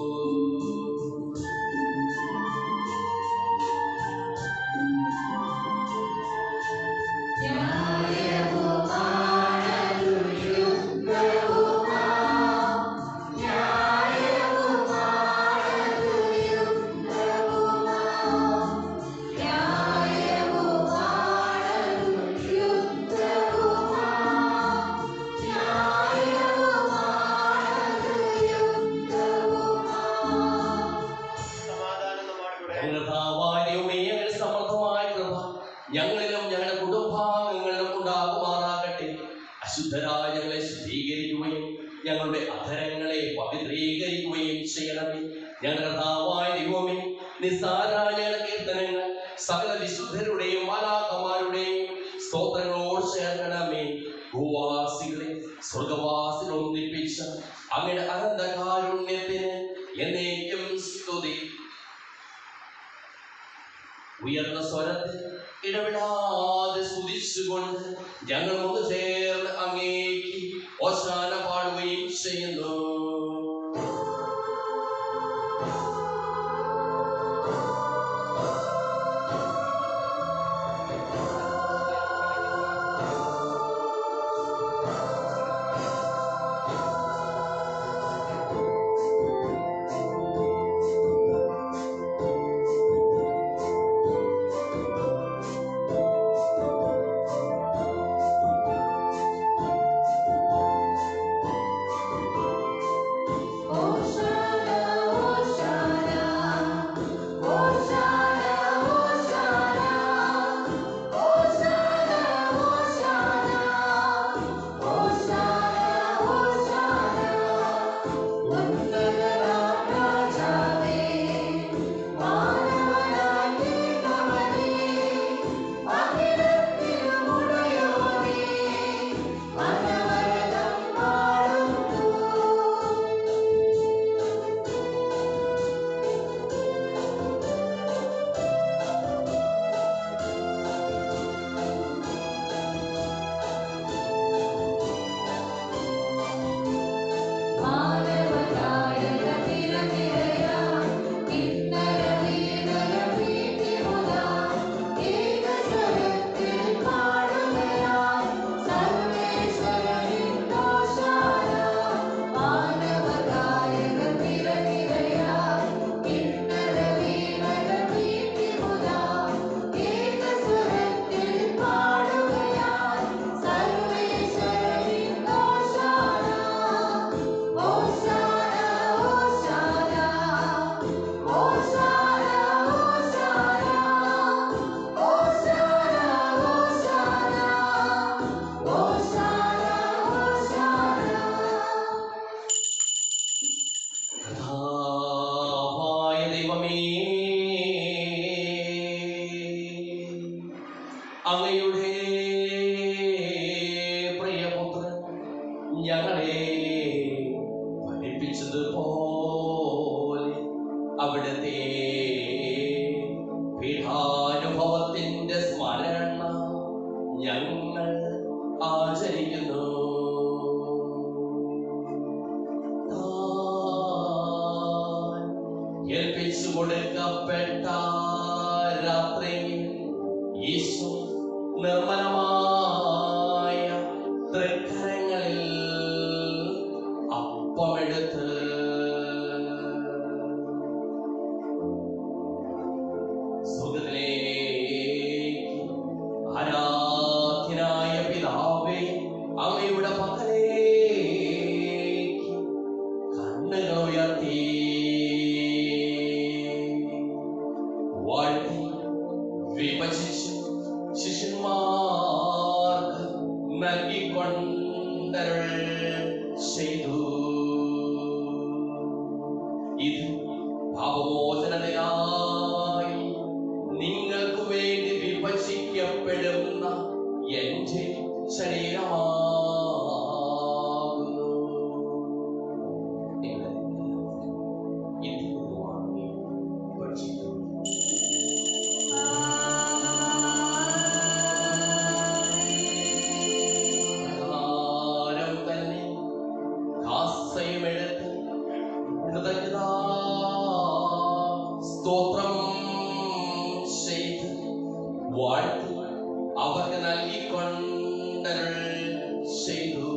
സമാധാനം നമ്മോടുകൂടെ. കർത്താവായ ദൈവമേ, അങ്ങയുടെ സമൃദ്ധമായ കൃപ ഞങ്ങളിലും ഞങ്ങളുടെ കുടുംബാംഗങ്ങളിലും ഉണ്ടാകുമാറാകട്ടെ. അശുദ്ധരായ ഞങ്ങളെ ശുദ്ധീകരിക്കുകയും ഞങ്ങളുടെ അധരങ്ങളെ പവിത്രീകരിക്കുകയും ചെയ്യണമേ. ഞങ്ങളുടെ കർത്താവായ ദൈവമേ, നിസ്സാരായ ഞങ്ങളുടെ കീർത്തനങ്ങൾ സകല വിശുദ്ധരുടെയും മാലാഖമാരുടെയും സ്തോത്രങ്ങളോട് ചേർക്കണമേ. ഭൂവാസികളെ സ്വർഗവാസികൾ ഒന്നിപ്പിച്ച അങ്ങയുടെ അനന്തകാരുണ്യത്തിന് എന്നേക്കും സ്തുതി. ഉയർന്ന സ്വരത്തിൽ ഇടവിടാതെ സ്തുതിച്ചുകൊണ്ട് ഞങ്ങൾ ഒന്ന് ചേർന്ന് അങ്ങേക്ക് ഓശാന പാടുകയും ചെയ്യുന്നു. അങ്ങയുടെ പ്രിയപുത്രൻ ഞങ്ങളെ പഠിപ്പിച്ചതുപോലെ അവിടുത്തെ പീഠാനുഭവത്തിന്റെ സ്മരണ ഞങ്ങൾ ആചരിക്കുന്നു. ഏൽപ്പിച്ചു കൊടുക്കപ്പെട്ട രാത്രിയിൽ യേശു നിർമ്മലമായ തൃക്കരങ്ങളിൽ അപ്പമെടുത്ത് സുഖത്തിലേക്ക് ആരാധ്യനായ പിതാവേ അങ്ങയുടെ പക്കലേക്ക് കണ്ണുകൾ ഉയർത്തി വാഴ്ത്തി വിഭജിച്ച് ശിഷ്യന്മാർക്ക് നൽകിക്കൊണ്ടരുൾ ചെയ്തു. ഇത് പാപമോചനത്തിനായി നിങ്ങൾക്ക് വേണ്ടി വിഭജിക്കപ്പെടുന്ന എന്റെ ശരീരമാകുന്നു. നിങ്ങൾ ഇതിൽ നിന്ന് വാങ്ങി ഭക്ഷിക്കുന്നു. പ്രകാരം തന്നെ കാസയുമെടുത്ത് കൃതജ്ഞതാ സ്തോത്രം ചെയ്ത് വാഴ്ത്തി അവർക്ക് നൽകിക്കൊണ്ടരുൾ ചെയ്തു.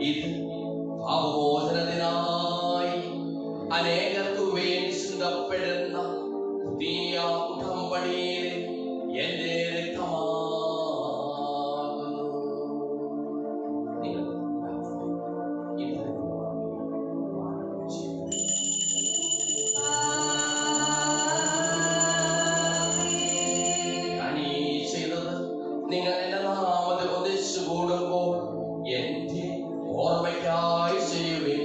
ഇത് പാപമോചനത്തിനായി അനേകർക്കു വേണ്ടി ചിന്തപ്പെടുന്ന പുതിയ ഉടമ്പടിയിലെ എന്റെ രക്തമാകുന്നു. നിങ്ങൾ ഇതിൽ നിന്ന് വാങ്ങി ചെയ്യുന്നു. ഞാനീ ചെയ്തത് നിങ്ങൾ എന്റെ നാമത്തിൽ ഒന്നിച്ചു കൂടുമ്പോൾ എന്റെ ഓർമ്മയ്ക്കായി ചെയ്യുവിൻ.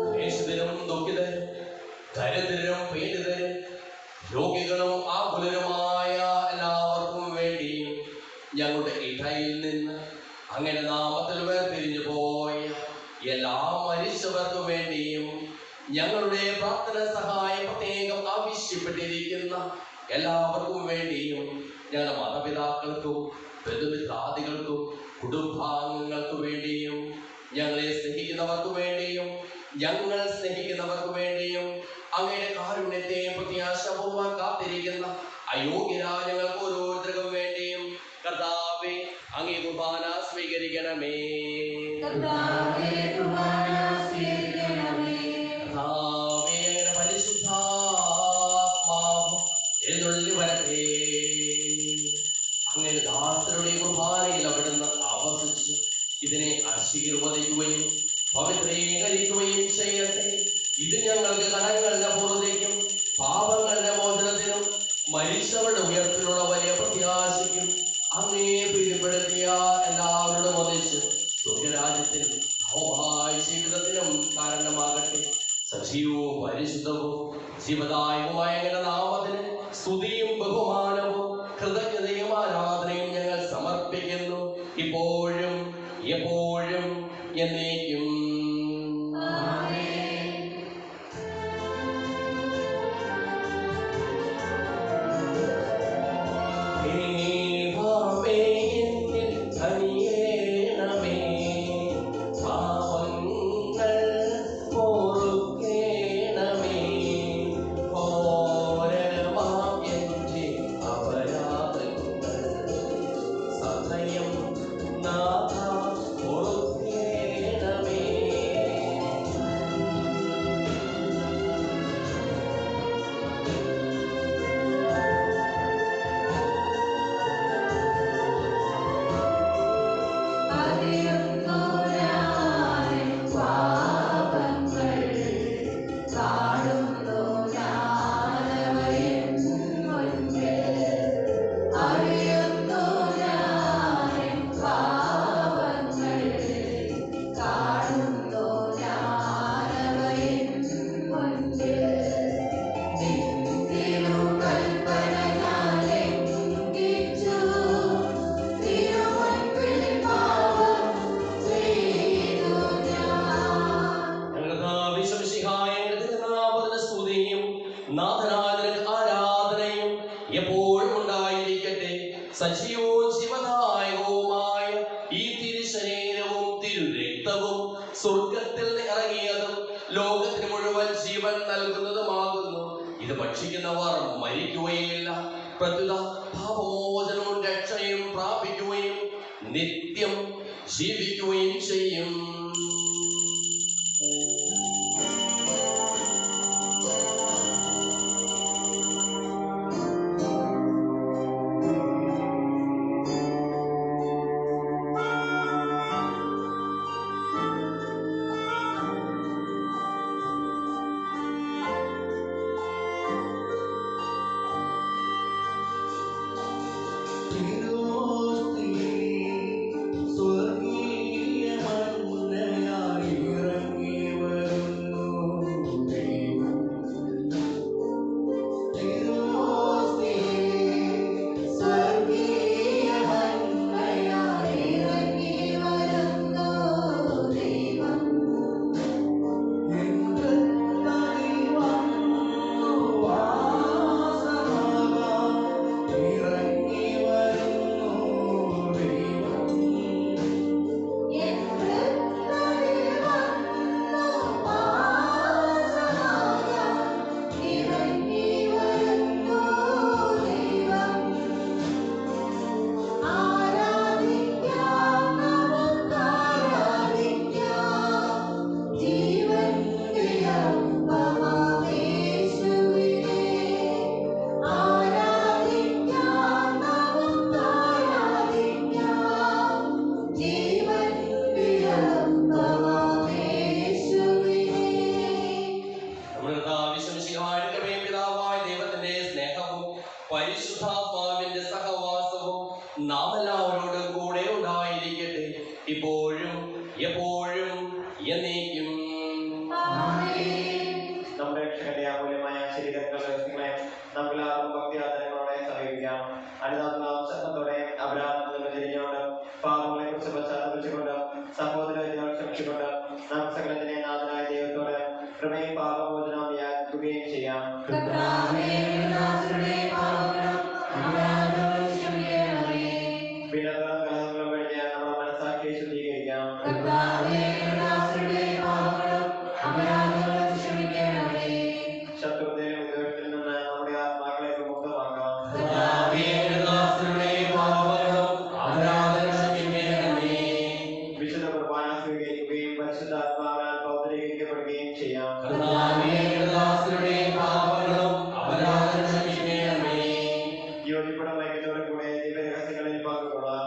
ക്ലേശിതരും ദുഃഖിതരും ദരിദ്രരും പീഡിതരും രോഗികളും ആകുലരുമായ എല്ലാവർക്കും വേണ്ടിയും ഞങ്ങളുടെ ഇടയിൽ നിന്ന് അങ്ങനെ നാമത്തിൽ വേർപിരിഞ്ഞു പോയ എല്ലാ മരിച്ചവർക്കു വേണ്ടിയും ഞങ്ങളുടെ പ്രാർത്ഥന സഹായം പ്രത്യേകം ആവശ്യപ്പെട്ടിരിക്കുന്ന എല്ലാവർക്കും വേണ്ടിയും ഞങ്ങളുടെ മാതാപിതാക്കൾക്കും ബന്ധുമിത്രാദികൾക്കും കുടുംബാംഗങ്ങൾക്കു വേണ്ടിയും ഞങ്ങളെ സ്നേഹിക്കുന്നവർക്കു വേണ്ടിയും ഞങ്ങൾ സ്നേഹിക്കുന്നവർക്കു വേണ്ടിയും അങ്ങയുടെ കാരുണ്യത്തെ പ്രത്യാശപൂർവ്വം കാത്തിരിക്കുന്ന അയോഗ്യരായ ഞങ്ങൾക്ക് ഓരോരുത്തർക്കും വേണ്ടിയും കർത്താവേ അങ്ങേ കുർബാന സ്വീകരിക്കണമേ. കർത്താവേ പരിശുദ്ധാത്മാവ് എഴുന്നള്ളി വരട്ടെ. അങ്ങനെ ദാസരുടെ കുർബാനയിൽ അവിടുന്ന് ആവർത്തിച്ച് ഇതിനെ ആശീർവദിക്കുകയും പവിത്രീകരിക്കുകയും ചെയ്യട്ടെ. ഇത് ഞങ്ങൾക്ക് കടങ്ങളുടെ പൂർണ്ണതയ്ക്കും പാപങ്ങളുടെ മോചനത്തിനും മരിച്ചവരുടെ ഉയർത്തിലുള്ള വലിയ പ്രത്യാശയ്ക്കും അങ്ങേ പ്രീതിപ്പെടുത്തിയ എല്ലാവരുടെ ഒന്നിച്ച് സ്വർഗരാജ്യത്തിൽ നവമായ ജീവിതത്തിനും കാരണമാകട്ടെ. സജീവവും പരിശുദ്ധവും ജീവദായകവുമായ ഞങ്ങളുടെ നാമത്തിന് സ്തുതിയും ബഹുമാനവും കൃതജ്ഞതയും ആരാധനയും ഞങ്ങൾ സമർപ്പിക്കുന്നു, ഇപ്പോഴും എപ്പോഴും എന്നേക്കും. നാഥ പൊറുക്കേണമേ. വ്യക്തവും സ്വർഗത്തിൽ നിന്ന് ഇറങ്ങിയതും ലോകത്തിന് മുഴുവൻ ജീവൻ നൽകുന്നതുമാകുന്നു. ഇത് ഭക്ഷിക്കുന്നവർ മരിക്കുകയില്ല, പ്രത്യുത പാപമോചനവും രക്ഷയും പ്രാപിക്കുകയും നിത്യം ജീവിക്കുകയും ചെയ്യും. പരിശുദ്ധാത്മാവിന്റെ സഹവാസവും നാം എല്ലാവരോടും കൂടെ ഉണ്ടായിരിക്കട്ടെ, ഇപ്പോഴും എപ്പോഴും എന്നേക്കും. നമ്മുടെ രക്ഷകന്റെ അമൂല്യമായ ശരീരങ്ങളെ നമുക്കെല്ലാവർക്കും ഭക്തിയാദരങ്ങളോടെ സമീപിക്കാം. അനുതാപത്തോടെ അപരാധത്തിൽ തിരിഞ്ഞുകൊണ്ട് പാപങ്ങളെ കുറിച്ച് പശ്ചാത്തപിച്ചുകൊണ്ട് സഹോദരങ്ങളെ ക്ഷമിച്ചുകൊണ്ട് നാം സകലത്തിനെ നാഥനായ ദൈവത്തോട് കൃപയും പാപമോചനവും യാചിക്കുകയും ചെയ്യാം. വിലകളും കലഹങ്ങളും കഴിഞ്ഞ് നമ്മുടെ മനസ്സാക്ഷിയെ ശുദ്ധീകരിക്കാം. ശത്രുതയിലും വിദ്വേഷത്തിൽ നിന്ന് നമ്മുടെ ആത്മാക്കളെ വിമുക്തമാക്കാം. വിശുദ്ധ കുർബാന സ്വീകരിക്കുകയും പരിശുദ്ധാത്മാവിനാൽ പൗത്രീകരിക്കപ്പെടുകയും ചെയ്യാം. യോജിപ്പും ഐക്യത്തോടും കൂടെ ദിവ്യരഹസ്യങ്ങളിൽ പങ്കുകൊള്ളാം.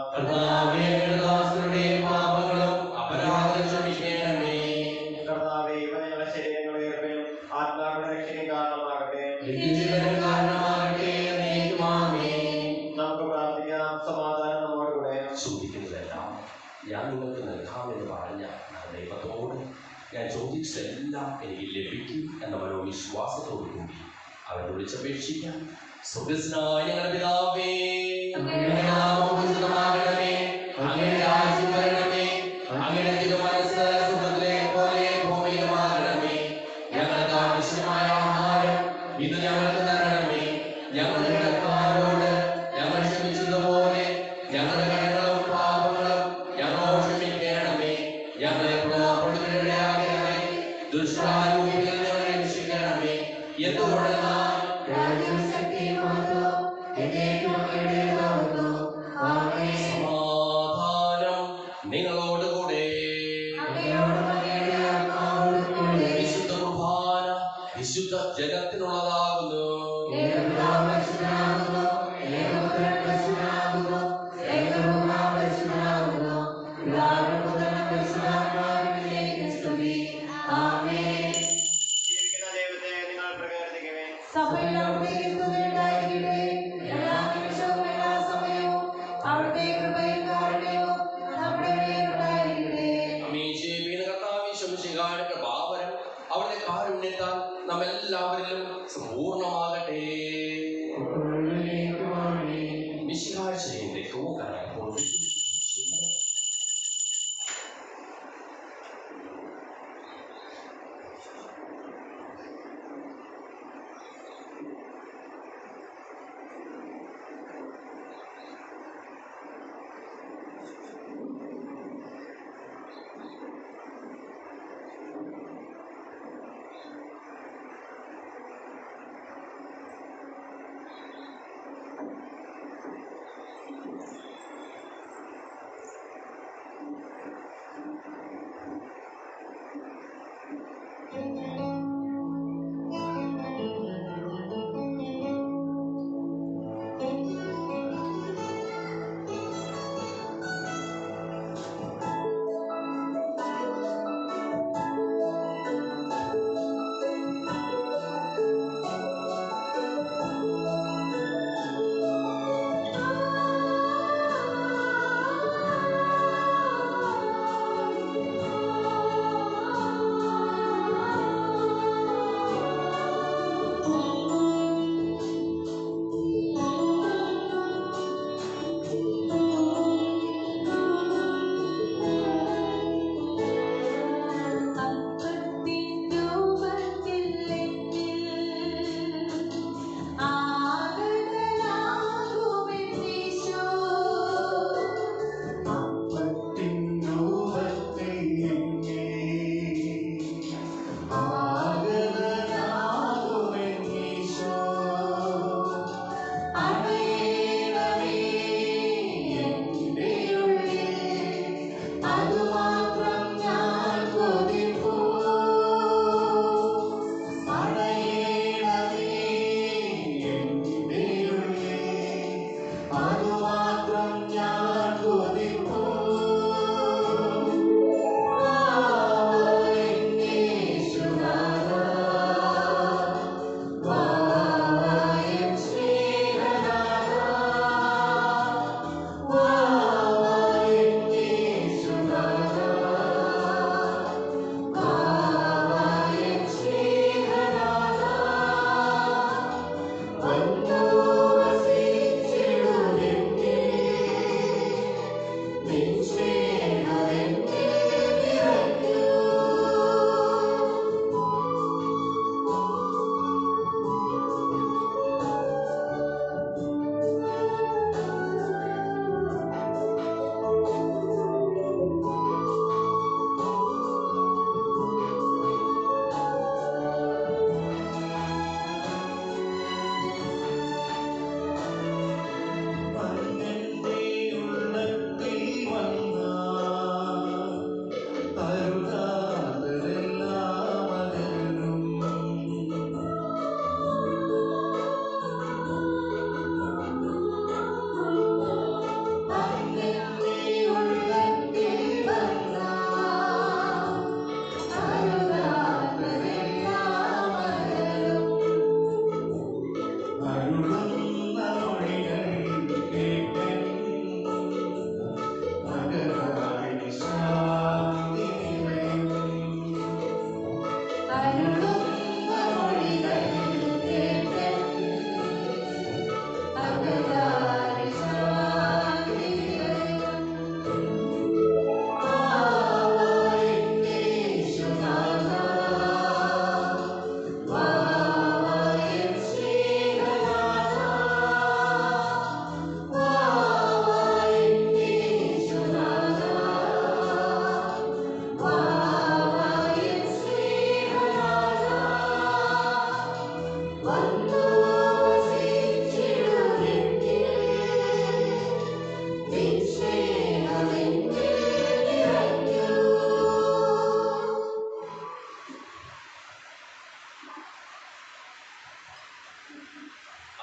കർത്താവേ, ഇവ ഞങ്ങളുടെ ശരീരങ്ങളുടെ ഉയർപ്പിനും ആത്മാക്കളുടെ രക്ഷയ്ക്കും കാരണമാകട്ടെ. നമുക്ക് പ്രാർത്ഥിക്കാം. സമാധാനം നമ്മോടുകൂടെ. ചോദിക്കുന്നതെല്ലാം ഞാൻ നിങ്ങൾക്ക് നൽകാമെന്ന് പറഞ്ഞ ദൈവത്തോട് ഞാൻ ചോദിച്ചതെല്ലാം എനിക്ക് ലഭിക്കും എന്ന മനോവിശ്വാസത്തോടു കൂടി അവരെ വിളിച്ചപേക്ഷിക്കാം. സ്വർഗ്ഗസ്ഥനായ ഞങ്ങളുടെ പിതാവേ, അങ്ങയുടെ നാമം പൂജിതമാകണമേ, അങ്ങയുടെ രാജ്യം വരണമേ, അങ്ങയുടെ തിരുമനസ്സ് സ്വർഗ്ഗത്തിലെ പോലെ ഭൂമിയിലുമാകണമേ. ഞങ്ങൾക്ക് ആവശ്യമായ ആഹാരം ഇത് ഞങ്ങൾക്ക് തരണമേ. ഞങ്ങളുടെ കടക്കാരോട് ഞങ്ങൾ ക്ഷമിച്ചതുപോലെ ഞങ്ങളുടെ കടങ്ങളും പാപങ്ങളും ഞങ്ങളോട് ക്ഷമിക്കണമേ. ഞങ്ങളെ പ്രലോഭനത്തിനിടയാക്കരുതേ, ദുഷ്ടാരൂപിയിൽ ഞങ്ങളെ രക്ഷിക്കണമേ. എന്തുകൊണ്ടെന്നാൽ സമാധാനം നിങ്ങളോടുകൂടെ. വിശുദ്ധ കുർബാന വിശുദ്ധ ജനത്തിനുള്ളതാകുന്നു. ജീവിക്കുന്ന ദൈവത്തെ നിങ്ങൾ പ്രകീർത്തിക്കുവിൻ. അവരുടെ കാരുണ്യത്താൽ നമ്മെല്ലാവരിലും സമ്പൂർണമാകട്ടെ. മിശിഹായുടെ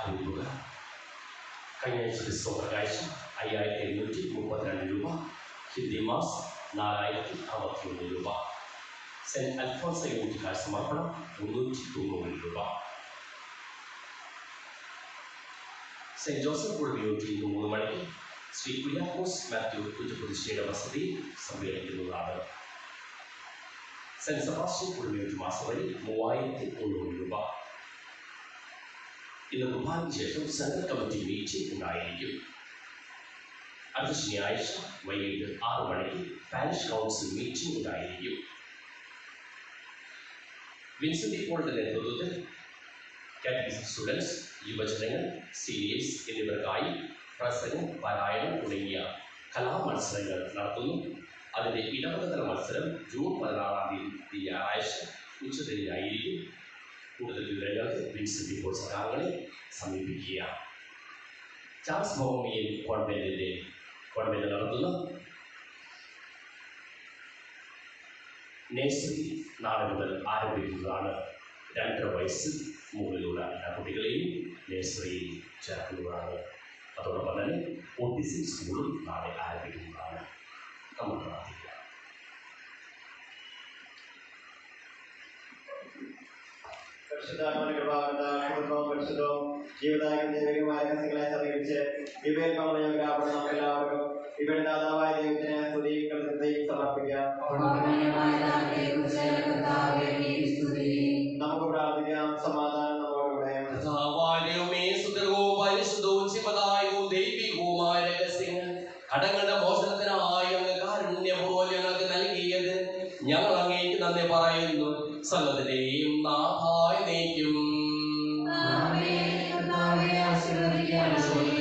അറിയുക. കഴിഞ്ഞ ആഴ്ച ഡിസ്കൗണ്ട് കാഴ്ച 5732 രൂപ, ഹിന്ദി മാസ് 4061 രൂപ, സെന്റ് അൽഫോൺസ യൂണിറ്റ് സമർപ്പണം 390 രൂപ, സെന്റ് ജോസഫ് കുടുംബ യൂണിറ്റ് 3 മണിക്ക് ശ്രീ കുര്യാക്കോസ് മാത്യു കുറ്റപ്രതിഷ്ഠയുടെ വസതി സമ്മേളിക്കുന്നതാണ്. സെന്റ് സെബാസ്റ്റ്യൻ കുടുംബ യൂണിറ്റ് മാസവഴി 3300 രൂപ. ഇന്ന് കുർബാനയ്ക്ക് ശേഷം സെൻട്രൽ കമ്മിറ്റി മീറ്റിംഗ് ഉണ്ടായിരിക്കും. അടുത്ത ശനിയാഴ്ച വൈകിട്ട് 6 മണിക്ക് പാരിഷ് കൗൺസിൽ മീറ്റിംഗ് ഉണ്ടായിരിക്കും. വിൻസെന്റ് പോളിന്റെ നേതൃത്വത്തിൽ കാറ്റഗിസം സ്റ്റുഡൻസ്, യുവജനങ്ങൾ, സീനിയേഴ്സ് എന്നിവർക്കായി പ്രസംഗം, പാരായണം തുടങ്ങിയ കലാമത്സരങ്ങൾ നടത്തുന്നു. അതിൻ്റെ ഇടവകതല മത്സരം ജൂൺ 16 തീയതി ഞായറാഴ്ച ഉച്ചതിരിഞ്ഞായിരിക്കും. കൂടുതൽ വിവരങ്ങൾക്ക് വിൻസെന്റ് പോൾ സഹാങ്ങളെ സമീപിക്കുക. ചാൾസ് ബോർറോമിയൻ കോൺവെന്റ് നടത്തുന്ന നേഴ്സറി നാളെ മുതൽ ആരംഭിക്കുന്നതാണ്. 2.5 വയസ്സിൽ മുകളിലുള്ള എല്ലാ കുട്ടികളെയും നേഴ്സറിയിൽ ചേർക്കുന്നതാണ്. അതോടൊപ്പം തന്നെ ഓട്ടിസം സ്കൂളും നാളെ ആരംഭിക്കുന്നതാണ്. നമുക്ക് പ്രാർത്ഥിക്കാം. പരിശുദ്ധാത്മാവിന്റെ കൃപാവരവും പരിശുദ്ധവും ജീവദായകം ദൈവികമായ രഹസ്യങ്ങളെ സമീപിച്ച് ഇവയിൽ പങ്കുചേരാപ്പെടുന്ന നമുക്കെല്ലാവർക്കും ഇവയുടെ ദാതാവായ ദൈവത്തിന് സ്തുതിയും കൃതജ്ഞതയും സമർപ്പിക്കാം. നമുക്ക് പ്രാർത്ഥിക്കാം. സമാധാനം നമ്മോടുകൂടെ. ദൈവികവുമായ രഹസ്യങ്ങൾ കടങ്ങളുടെ മോചനത്തിനായി അങ്ങ് കാരുണ്യപൂർവ്വം ഞങ്ങൾക്ക് നൽകിയത് ഞങ്ങൾ അങ്ങേക്ക് നന്ദി പറയുന്നു. സകലത്തിന്റെയും നാഥായ നീക്കും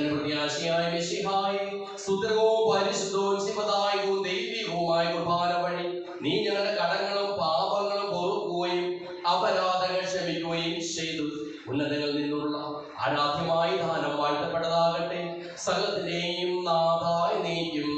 പ്രത്യാശയായ മിശിഹായ സുദൃഢവും പരിശുദ്ധവും ശിവദായകവും ദൈവികവുമായ കുർബാന വഴി നീ ഞങ്ങളുടെ കടങ്ങളും പാപങ്ങളും പൊറുക്കുകയും അപരാധങ്ങൾ ക്ഷമിക്കുകയും ചെയ്തു. ഉന്നതങ്ങളിൽ നിന്നുള്ള ആരാധ്യമായ ദാനം വാഴ്ത്തപ്പെട്ടതാകട്ടെ. സകലത്തിന്റെയും നാഥായ നീക്കും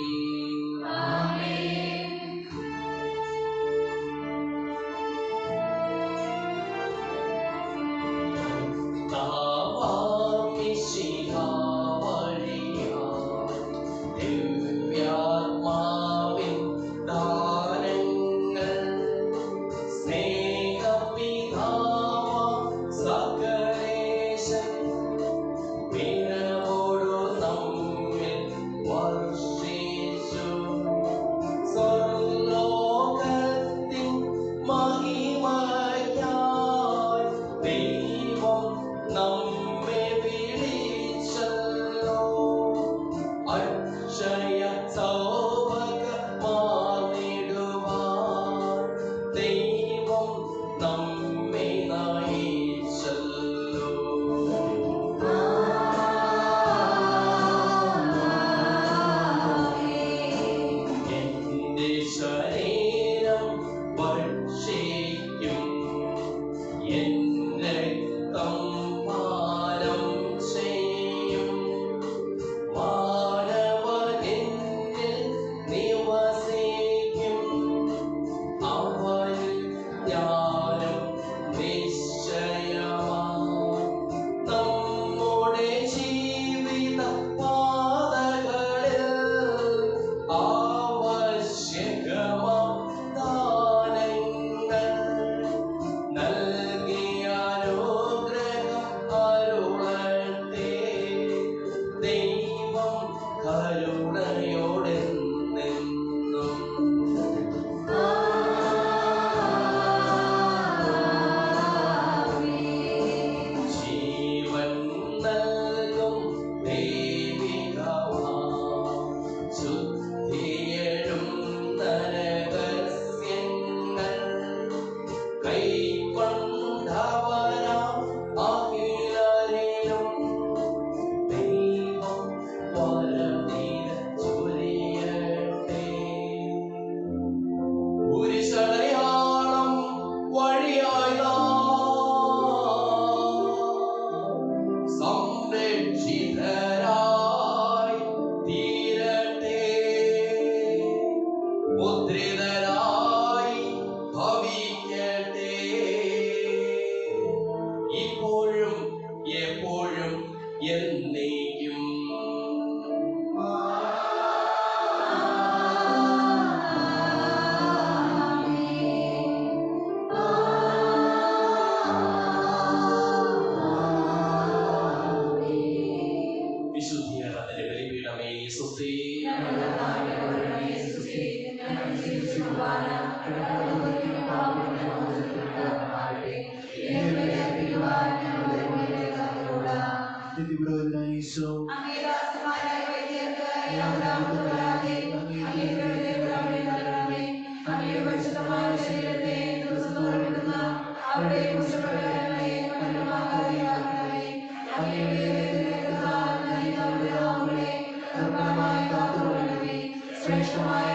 ശ്രേഷ്ഠമായ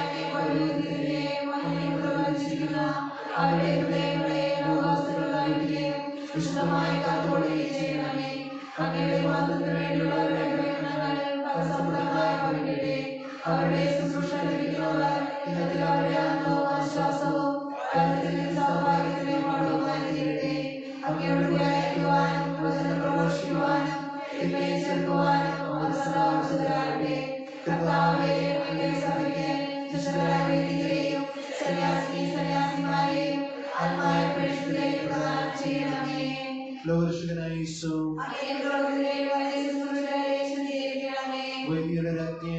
അവരുടെ ഹൃദയങ്ങളെ ലോകവസ്തുക്കളായിരിക്കുകയും വിശുദ്ധമായി കാത്തുകൊള്ളുകയും ചെയ്യണമേ. അങ്ങയുടെ മാതൃത്തിന് വേണ്ടിയുള്ള അവരുടെ പ്രയത്നങ്ങൾ ഫലസമൃദ്ധമായി ഭവിക്കട്ടെ. അവരുടെ ശുശ്രൂഷ ലഭിക്കുന്നവർ ഇന്നത്തിൽ അവരുടെ ആനന്ദവും ആശ്വാസവും സൗഭാഗ്യത്തിന്റെ മകളുമായി തീരട്ടെ. അങ്ങയോട് കൂടെ അയക്കുവാനും വചനം പ്രഘോഷിക്കുവാനും തിന്മയെ ചെറുക്കുവാനും അവർ സദാവസരാകട്ടെ. കർത്താവേ, അങ്ങയുടെ സഭയ്ക്ക് വിശുദ്ധരായ വൈദികരെയും സന്യാസിമാരെയും ആത്മായ പരിശുദ്ധരെയും പ്രദാനം ചെയ്യണമേ. ലോകരക്ഷകനായ ഈശോ, വൈദികരുടെ രത്നം